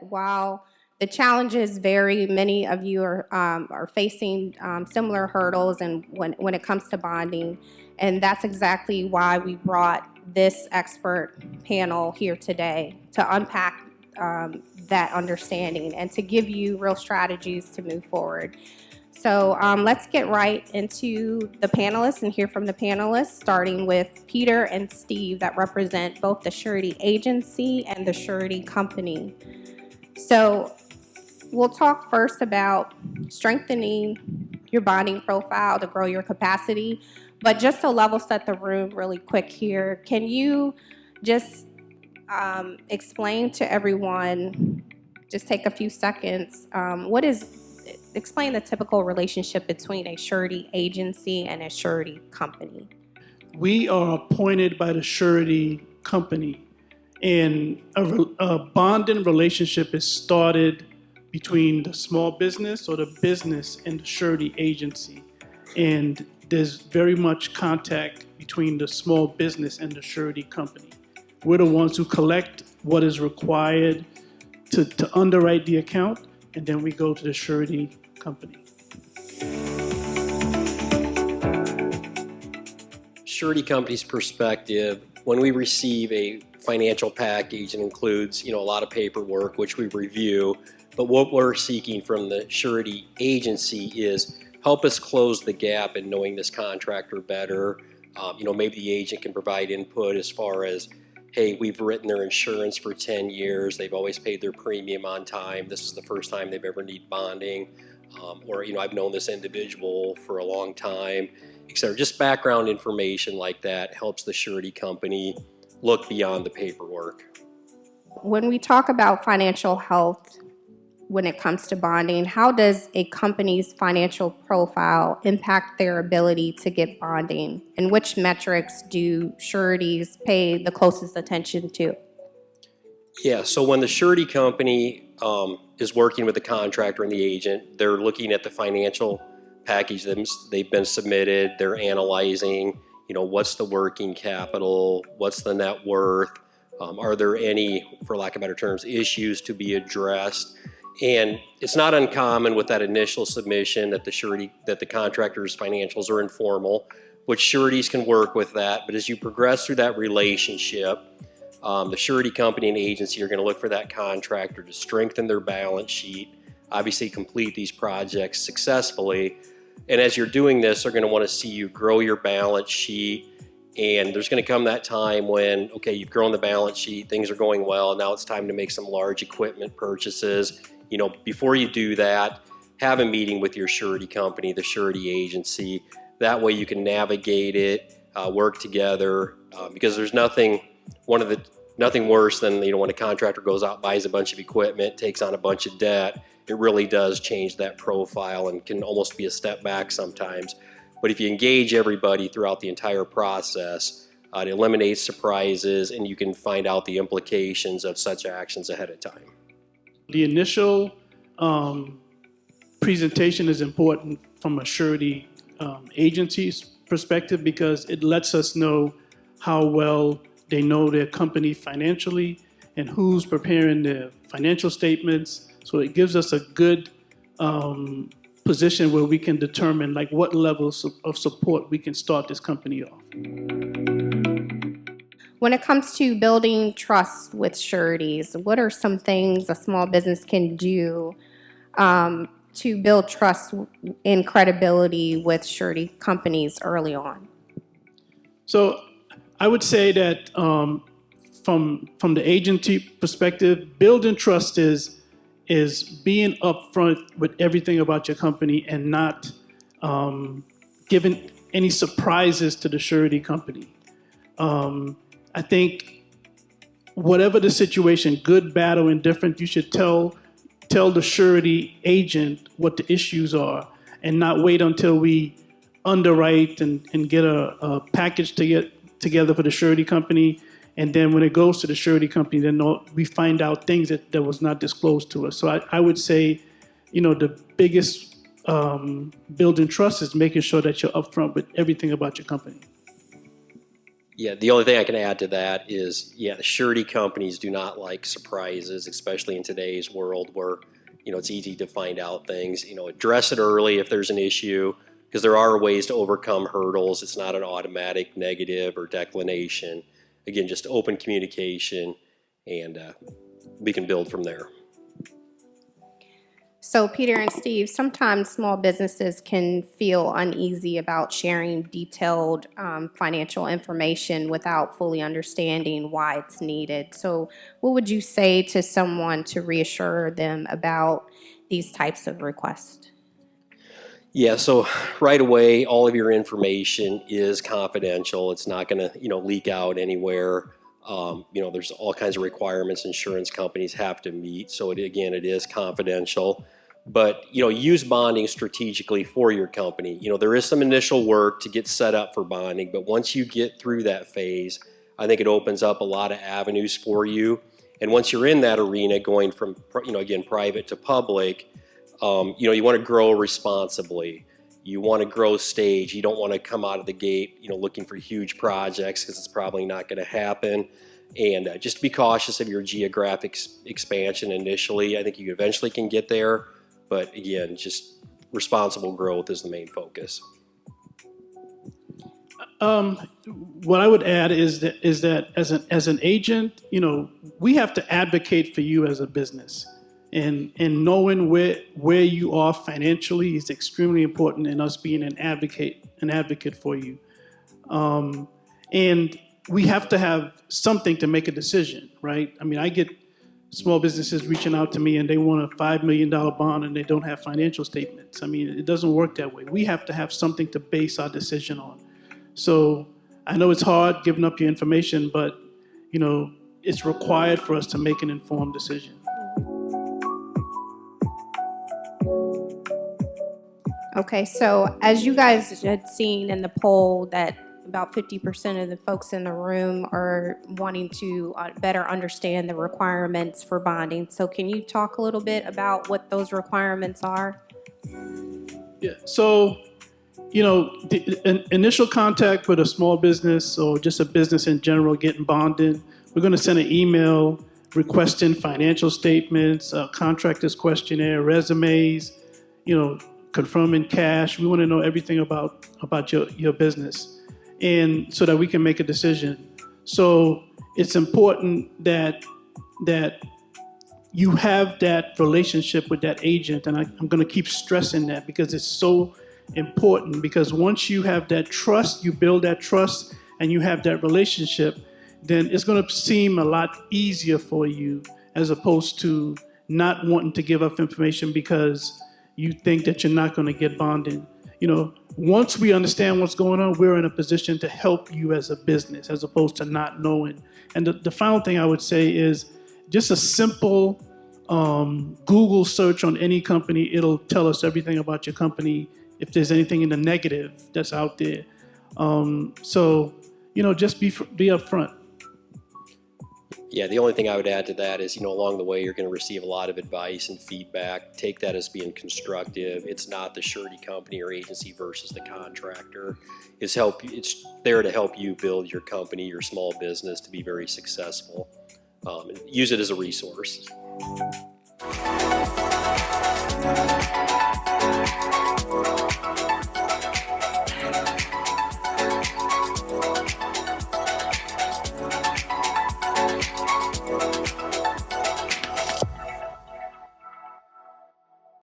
while the challenges vary, many of you are facing similar hurdles and when it comes to bonding. And that's exactly why we brought this expert panel here today to unpack that understanding and to give you real strategies to move forward. So let's get right into the panelists and hear from the panelists, starting with Peter and Steve that represent both the surety agency and the surety company. So we'll talk first about strengthening your bonding profile to grow your capacity. But just to level set the room really quick here, can you just explain to everyone, just take a few seconds, explain the typical relationship between a surety agency and a surety company? We are appointed by the surety company, and a bonding relationship is started between the small business or the business and the surety agency. And there's very much contact between the small business and the surety company. We're the ones who collect what is required to underwrite the account, and then we go to the surety company. Surety company's perspective, when we receive a financial package, it includes a lot of paperwork, which we review. But what we're seeking from the surety agency is help us close the gap in knowing this contractor better. Maybe the agent can provide input as far as, hey, we've written their insurance for 10 years. They've always paid their premium on time. This is the first time they've ever need bonding. Or I've known this individual for a long time, etc. Just background information like that helps the surety company look beyond the paperwork. When we talk about financial health, when it comes to bonding, how does a company's financial profile impact their ability to get bonding? And which metrics do sureties pay the closest attention to? Yeah, so when the surety company is working with the contractor and the agent, they're looking at the financial package they've been submitted, they're analyzing, what's the working capital, what's the net worth, are there any, for lack of better terms, issues to be addressed? And it's not uncommon with that initial submission that the contractor's financials are informal, which sureties can work with that. But as you progress through that relationship, the surety company and agency are going to look for that contractor to strengthen their balance sheet, obviously complete these projects successfully. And as you're doing this, they're going to want to see you grow your balance sheet. And there's going to come that time when, okay, you've grown the balance sheet, things are going well, now it's time to make some large equipment purchases. Before you do that, have a meeting with your surety company, the surety agency. That way you can navigate it, work together, because there's nothing worse than when a contractor goes out, buys a bunch of equipment, takes on a bunch of debt. It really does change that profile and can almost be a step back sometimes. But if you engage everybody throughout the entire process, it eliminates surprises and you can find out the implications of such actions ahead of time. The initial presentation is important from a surety agency's perspective because it lets us know how well they know their company financially and who's preparing their financial statements. So it gives us a good position where we can determine what levels of support we can start this company off. When it comes to building trust with sureties, what are some things a small business can do to build trust and credibility with surety companies early on? So I would say that from the agency perspective, building trust is being upfront with everything about your company and not giving any surprises to the surety company. I think whatever the situation, good, bad, or indifferent, you should tell the surety agent what the issues are and not wait until we underwrite and get a package to get together for the surety company. And then when it goes to the surety company, then we find out things that was not disclosed to us. So I would say, the biggest building trust is making sure that you're upfront with everything about your company. Yeah, the only thing I can add to that is, yeah, the surety companies do not like surprises, especially in today's world where, it's easy to find out things. Address it early if there's an issue, because there are ways to overcome hurdles. It's not an automatic negative or declination. Again, just open communication, and we can build from there. So Peter and Steve, sometimes small businesses can feel uneasy about sharing detailed financial information without fully understanding why it's needed. So what would you say to someone to reassure them about these types of requests? Yeah, so right away, all of your information is confidential. It's not going to, leak out anywhere. There's all kinds of requirements insurance companies have to meet. So it is confidential. But, use bonding strategically for your company. There is some initial work to get set up for bonding, but once you get through that phase, I think it opens up a lot of avenues for you. And once you're in that arena, going from, again, private to public, you want to grow responsibly. You want to grow stage. You don't want to come out of the gate, looking for huge projects, because it's probably not going to happen. And just be cautious of your geographic expansion initially. I think you eventually can get there, but again, just responsible growth is the main focus. What I would add is that as an agent, we have to advocate for you as a business. And knowing where you are financially is extremely important in us being an advocate for you. And we have to have something to make a decision, right? I mean, I get small businesses reaching out to me and they want a $5 million bond and they don't have financial statements. I mean, it doesn't work that way. We have to have something to base our decision on. So I know it's hard giving up your information, but, it's required for us to make an informed decision. Okay, so as you guys had seen in the poll that about 50% of the folks in the room are wanting to better understand the requirements for bonding. So can you talk a little bit about what those requirements are? Yeah, so, the initial contact with a small business or just a business in general getting bonded, we're going to send an email requesting financial statements, contractors questionnaire, resumes, confirming cash. We want to know everything about your business, and so that we can make a decision. So it's important that you have that relationship with that agent, and I'm going to keep stressing that because it's so important. Because once you have that trust, you build that trust, and you have that relationship, then it's going to seem a lot easier for you as opposed to not wanting to give up information because you think that you're not going to get bonded. Once we understand what's going on, we're in a position to help you as a business as opposed to not knowing. And the final thing I would say is just a simple Google search on any company. It'll tell us everything about your company if there's anything in the negative that's out there. So, just be upfront. Yeah, the only thing I would add to that is, along the way, you're going to receive a lot of advice and feedback. Take that as being constructive. It's not the surety company or agency versus the contractor. It's there to help you build your company, your small business to be very successful. And use it as a resource.